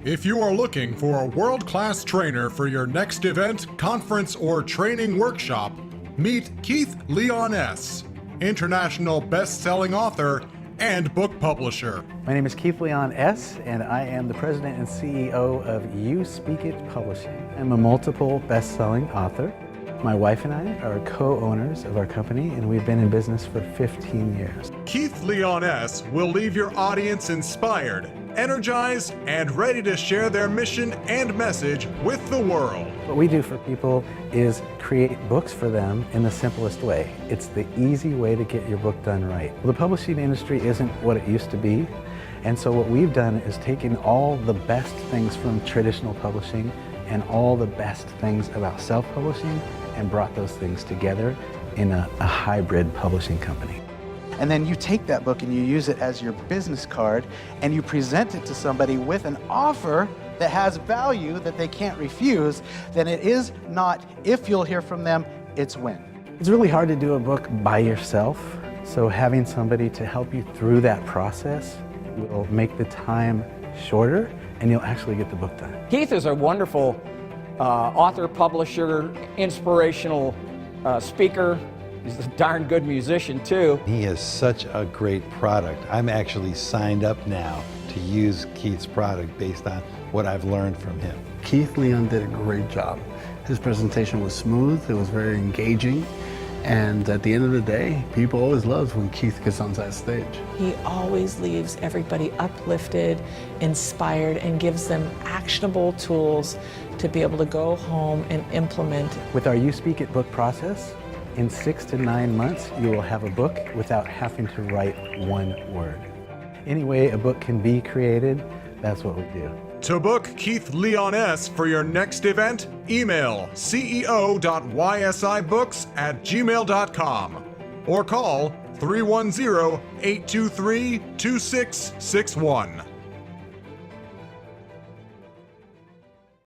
If you are looking for a world-class trainer for your next event, conference, or training workshop, meet Keith Leon S., international best-selling author and book publisher. My name is Keith Leon S., and I am the president and CEO of You Speak It Publishing. I'm a multiple best-selling author. My wife and I are co-owners of our company, and we've been in business for 15 years. Keith Leon S. will leave your audience inspired, energized, and ready to share their mission and message with the world. What we do for people is create books for them in the simplest way. It's the easy way to get your book done right. Well, the publishing industry isn't what it used to be, and so what we've done is taken all the best things from traditional publishing and all the best things about self-publishing and brought those things together in a hybrid publishing company. And then you take that book and you use it as your business card and you present it to somebody with an offer that has value that they can't refuse. Then it is not if you'll hear from them, it's when. It's really hard to do a book by yourself, so having somebody to help you through that process will make the time shorter and you'll actually get the book done. Keith is a wonderful author, publisher, inspirational speaker. He's a darn good musician too. He has such a great product. I'm actually signed up now to use Keith's product based on what I've learned from him. Keith Leon did a great job. His presentation was smooth, it was very engaging, and at the end of the day, people always love when Keith gets on that stage. He always leaves everybody uplifted, inspired, and gives them actionable tools to be able to go home and implement. With our You Speak It book process, in 6 to 9 months, you will have a book without having to write one word. Any way a book can be created, that's what we do. To book Keith Leon S. for your next event, email ceo.ysibooks@gmail.com or call 310-823-2661.